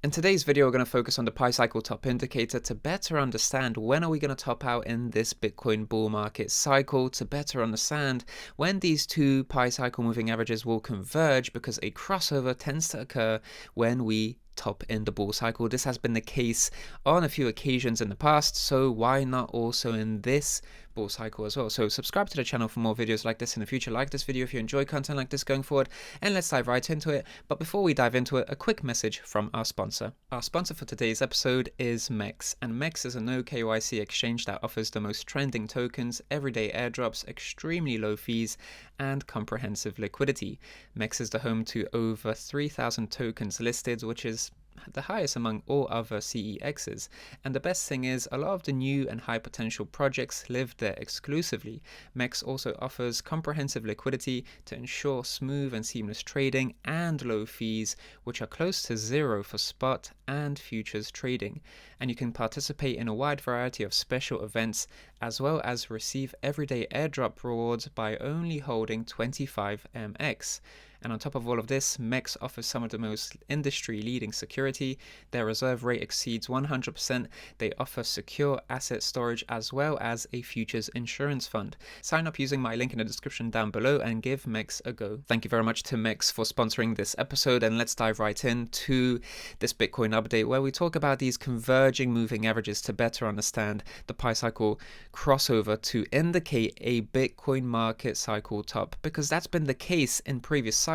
In today's video, we're going to focus on the Pi cycle top indicator to better understand when are we going to top out in this Bitcoin bull market cycle, to better understand when these two Pi cycle moving averages will converge, because a crossover tends to occur when we top in the bull cycle. This has been the case on a few occasions in the past, so why not also in this bull cycle as well? So subscribe to the channel for more videos like this in the future. Like this video if you enjoy content like this going forward, and let's dive right into it. But before we dive into it, a quick message from our sponsor. Our sponsor for today's episode is MEXC, and MEXC is a no KYC exchange that offers the most trending tokens, everyday airdrops, extremely low fees, and comprehensive liquidity. MEXC is the home to over 3,000 tokens listed, which is the highest among all other CEXs. And the best thing is, a lot of the new and high potential projects live there exclusively. MEXC also offers comprehensive liquidity to ensure smooth and seamless trading and low fees, which are close to zero for spot and futures trading. And you can participate in a wide variety of special events, as well as receive everyday airdrop rewards by only holding 25 MEXC. And on top of all of this, MEXC offers some of the most industry-leading security. Their reserve rate exceeds 100%. They offer secure asset storage as well as a futures insurance fund. Sign up using my link in the description down below and give MEXC a go. Thank you very much to MEXC for sponsoring this episode, and let's dive right into this Bitcoin update where we talk about these converging moving averages to better understand the Pi cycle crossover to indicate a Bitcoin market cycle top, because that's been the case in previous cycles.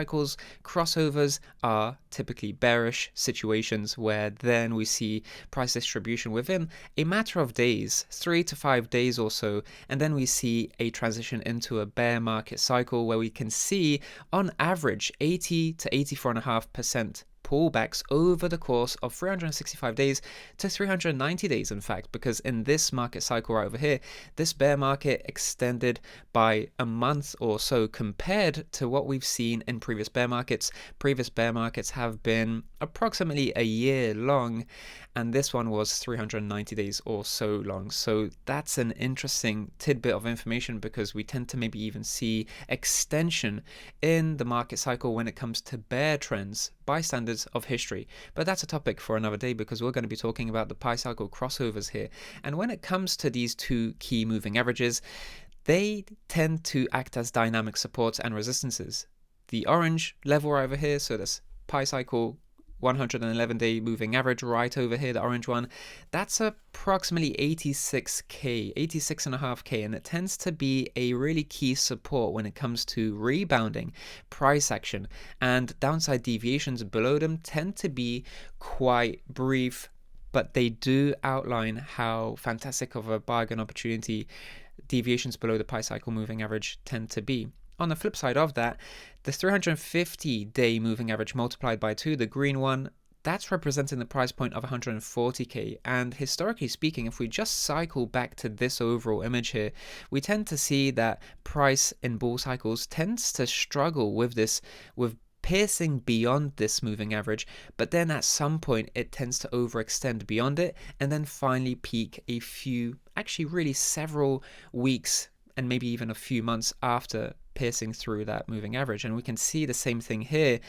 Crossovers are typically bearish situations where then we see price distribution within a matter of days, 3 to 5 days or so, and then we see a transition into a bear market cycle where we can see on average 80 to 84.5% pullbacks over the course of 365 days to 390 days, in fact, because in this market cycle right over here, this bear market extended by a month or so compared to what we've seen in previous bear markets. Previous bear markets have been approximately a year long, and this one was 390 days or so long. So that's an interesting tidbit of information, because we tend to maybe even see extension in the market cycle when it comes to bear trends by standards of history. But that's a topic for another day, because we're going to be talking about the Pi cycle crossovers here. And when it comes to these two key moving averages, they tend to act as dynamic supports and resistances. The orange level right over here, so this Pi cycle 111-day moving average right over here, the orange one, that's approximately 86k, 86.5k, and it tends to be a really key support when it comes to rebounding price action, and downside deviations below them tend to be quite brief, but they do outline how fantastic of a bargain opportunity deviations below the Pi cycle moving average tend to be. On the flip side of that, the 350-day moving average multiplied by 2, the green one, that's representing the price point of 140k. And historically speaking, if we just cycle back to this overall image here, we tend to see that price in bull cycles tends to struggle with this, with piercing beyond this moving average, but then at some point it tends to overextend beyond it and then finally peak a few, actually really several weeks and maybe even a few months after piercing through that moving average. And we can see the same thing here.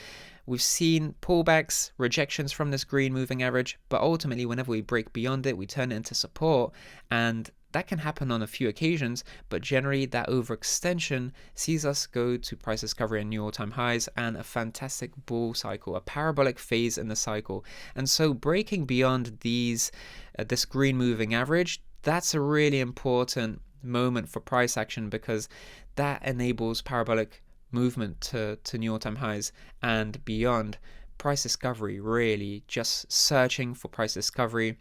We've seen pullbacks, rejections from this green moving average, but ultimately whenever we break beyond it, we turn it into support, and that can happen on a few occasions, but generally that overextension sees us go to price discovery and new all-time highs and a fantastic bull cycle, a parabolic phase in the cycle. And so breaking beyond these, this green moving average, that's a really important moment for price action, because that enables parabolic movement to new all-time highs and beyond. Price discovery, really just searching for price discovery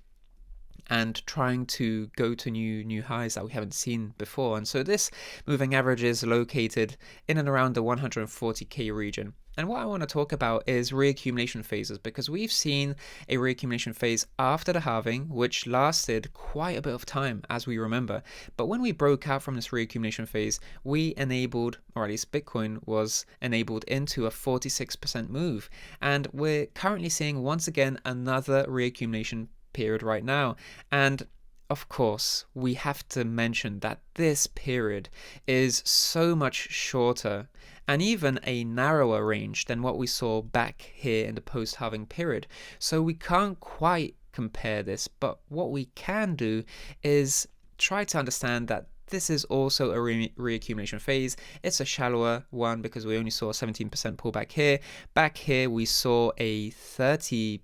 and trying to go to new highs that we haven't seen before. And so this moving average is located in and around the 140k region. And what I want to talk about is reaccumulation phases, because we've seen a reaccumulation phase after the halving, which lasted quite a bit of time, as we remember. But when we broke out from this reaccumulation phase, we enabled, or at least Bitcoin was enabled, into a 46% move. And we're currently seeing once again another reaccumulation period right now. And of course, we have to mention that this period is so much shorter and even a narrower range than what we saw back here in the post-halving period. So we can't quite compare this, but what we can do is try to understand that this is also a reaccumulation phase. It's a shallower one because we only saw a 17% pullback here. Back here, we saw a 32%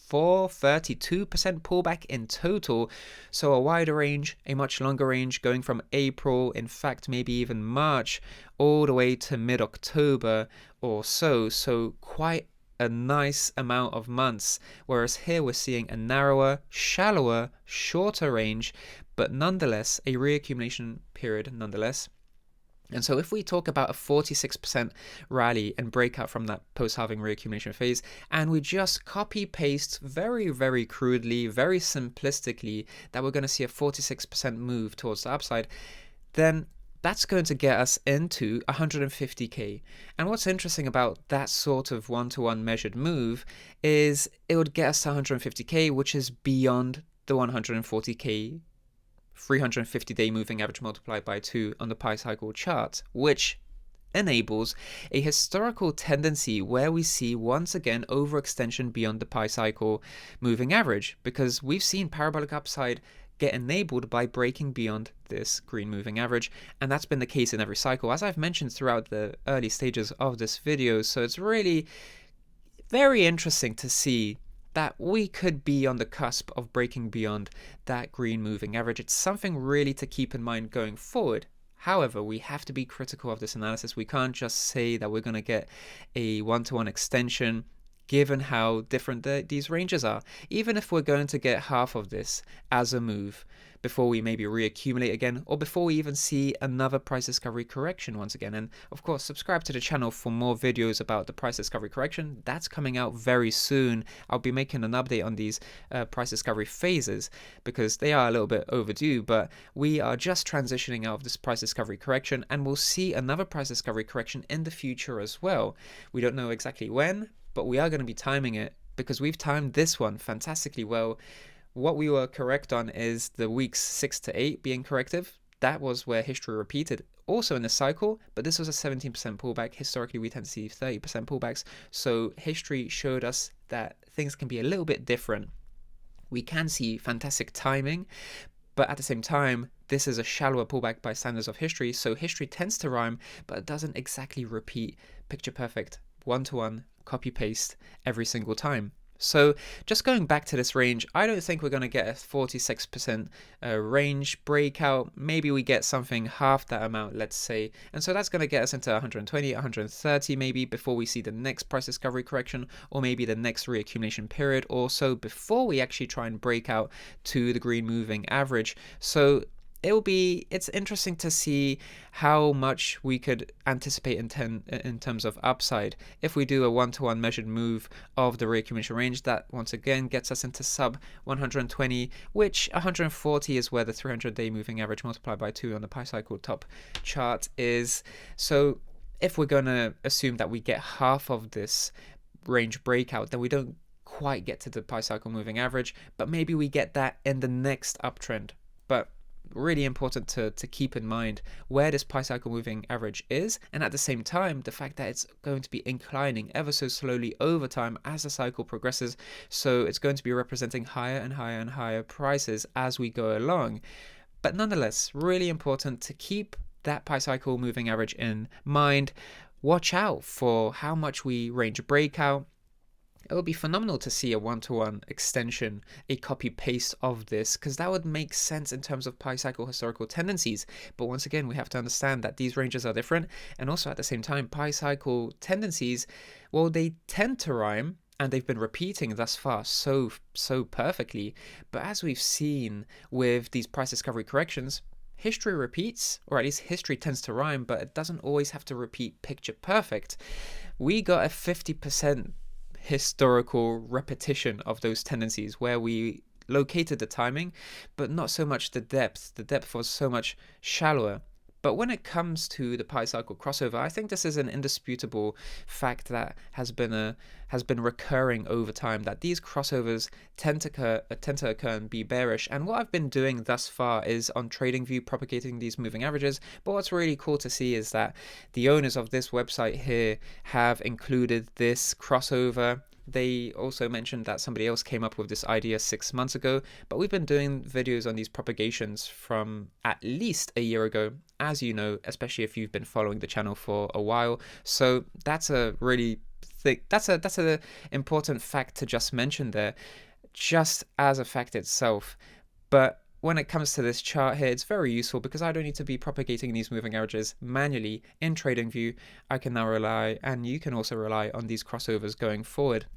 pullback in total. So a wider range, a much longer range, going from April, in fact, maybe even March, all the way to mid-October or so. So quite a nice amount of months, whereas here we're seeing a narrower, shallower, shorter range, but nonetheless a reaccumulation period nonetheless. And so if we talk about a 46% rally and breakout from that post-halving reaccumulation phase, and we just copy paste very, very crudely, very simplistically, that we're going to see a 46% move towards the upside, then that's going to get us into 150k. And what's interesting about that sort of one-to-one measured move is it would get us to 150k, which is beyond the 140k 350-day moving average multiplied by 2 on the pi cycle chart, which enables a historical tendency where we see once again overextension beyond the pi cycle moving average, because we've seen parabolic upside get enabled by breaking beyond this green moving average, and that's been the case in every cycle, as I've mentioned throughout the early stages of this video. So it's really very interesting to see that we could be on the cusp of breaking beyond that green moving average. It's something really to keep in mind going forward. However, we have to be critical of this analysis. We can't just say that we're going to get a one-to-one extension given how different these ranges are. Even if we're going to get half of this as a move before we maybe reaccumulate again, or before we even see another price discovery correction once again. And of course, subscribe to the channel for more videos about the price discovery correction. That's coming out very soon. I'll be making an update on these price discovery phases because they are a little bit overdue, but we are just transitioning out of this price discovery correction, and we'll see another price discovery correction in the future as well. We don't know exactly when, but we are going to be timing it because we've timed this one fantastically well. What we were correct on is the weeks 6 to 8 being corrective. That was where history repeated also in the cycle, but this was a 17% pullback. Historically, we tend to see 30% pullbacks. So history showed us that things can be a little bit different. We can see fantastic timing, but at the same time, this is a shallower pullback by standards of history. So history tends to rhyme, but it doesn't exactly repeat picture perfect, one-to-one, copy-paste every single time. So just going back to this range, I don't think we're going to get a 46% range breakout. Maybe we get something half that amount, let's say. And so that's going to get us into 120, 130 maybe before we see the next price discovery correction, or maybe the next reaccumulation period or so before we actually try and break out to the green moving average. So it's interesting to see how much we could anticipate in terms of upside if we do a one-to-one measured move of the reaccumulation range. That once again gets us into sub 120, which 140 is where the 300-day moving average multiplied by 2 on the pi cycle top chart is. So if we're going to assume that we get half of this range breakout, then we don't quite get to the pi cycle moving average, but maybe we get that in the next uptrend. But really important to keep in mind where this pi cycle moving average is, and at the same time the fact that it's going to be inclining ever so slowly over time as the cycle progresses. So it's going to be representing higher and higher and higher prices as we go along. But nonetheless, really important to keep that pi cycle moving average in mind. Watch out for how much we range breakout. It would be phenomenal to see a one-to-one extension, a copy-paste of this, because that would make sense in terms of pi cycle historical tendencies. But once again, we have to understand that these ranges are different, and also at the same time, pi cycle tendencies, well, they tend to rhyme, and they've been repeating thus far so perfectly. But as we've seen with these price discovery corrections, history repeats, or at least history tends to rhyme, but it doesn't always have to repeat picture perfect. We got a 50% historical repetition of those tendencies where we located the timing, but not so much the depth. The depth was so much shallower. But when it comes to the Pi cycle crossover, I think this is an indisputable fact that has been recurring over time, that these crossovers tend to occur and be bearish. And what I've been doing thus far is on TradingView propagating these moving averages. But what's really cool to see is that the owners of this website here have included this crossover. They also mentioned that somebody else came up with this idea 6 months ago, but we've been doing videos on these propagations from at least a year ago, as you know, especially if you've been following the channel for a while. So that's a really that's an important fact to just mention there, just as a fact itself. But when it comes to this chart here, it's very useful because I don't need to be propagating these moving averages manually in TradingView. I can now rely, and you can also rely on these crossovers going forward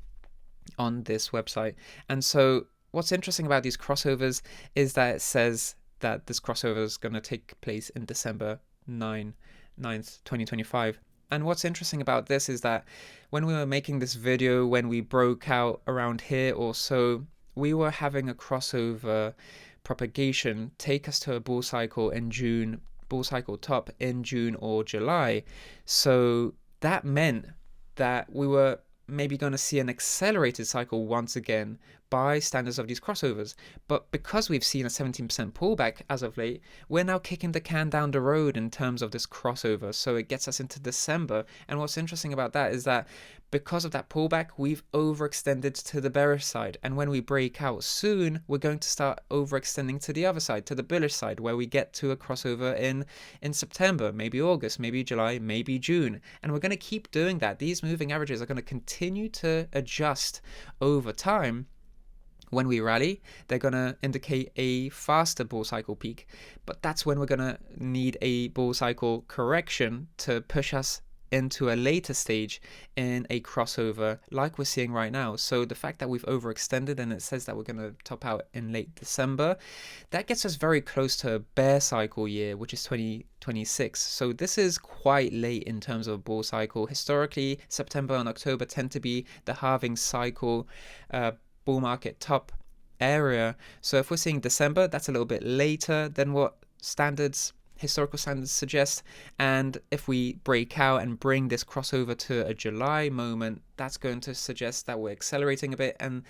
on this website. And so what's interesting about these crossovers is that it says that this crossover is going to take place in December 9th, 2025. And what's interesting about this is that when we were making this video, when we broke out around here or so, we were having a crossover propagation take us to a bull cycle in June, bull cycle top in June or July. So that meant that we were maybe going to see an accelerated cycle once again by standards of these crossovers. But because we've seen a 17% pullback as of late, we're now kicking the can down the road in terms of this crossover. So it gets us into December. And what's interesting about that is that because of that pullback, we've overextended to the bearish side. And when we break out soon, we're going to start overextending to the other side, to the bullish side, where we get to a crossover in September, maybe August, maybe July, maybe June. And we're going to keep doing that. These moving averages are going to continue to adjust over time. When we rally, they're going to indicate a faster bull cycle peak, but that's when we're going to need a bull cycle correction to push us into a later stage in a crossover like we're seeing right now. So the fact that we've overextended and it says that we're going to top out in late December, that gets us very close to a bear cycle year, which is 2026. So this is quite late in terms of bull cycle. Historically, September and October tend to be the halving cycle bull market top area. So if we're seeing December, that's a little bit later than what historical standards suggest. And if we break out and bring this crossover to a July moment, that's going to suggest that we're accelerating a bit and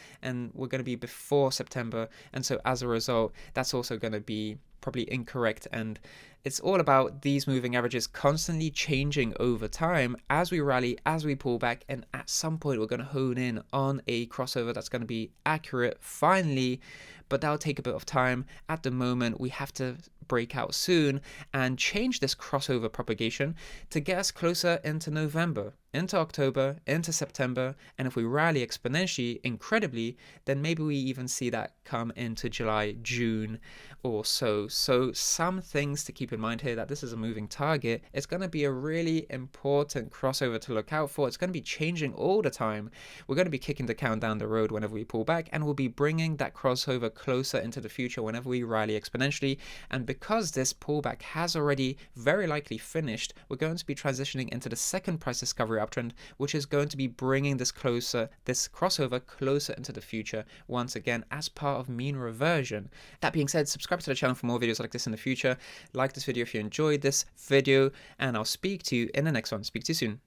we're going to be before September. And so as a result, that's also going to be probably incorrect. And it's all about these moving averages constantly changing over time as we rally, as we pull back, and at some point we're going to hone in on a crossover that's going to be accurate finally, but that'll take a bit of time. At the moment, we have to break out soon and change this crossover propagation to get us closer into November, into October, into September, and if we rally exponentially, incredibly, then maybe we even see that come into July, June or so. So some things to keep in mind here, that this is a moving target. It's going to be a really important crossover to look out for. It's going to be changing all the time. We're going to be kicking the can down the road whenever we pull back, and we'll be bringing that crossover closer into the future whenever we rally exponentially. And because this pullback has already very likely finished, we're going to be transitioning into the second price discovery uptrend, which is going to be bringing this crossover closer into the future once again as part of mean reversion. That being said, subscribe to the channel for more videos like this in the future. Like this video if you enjoyed this video, and I'll speak to you in the next one. Speak to you soon.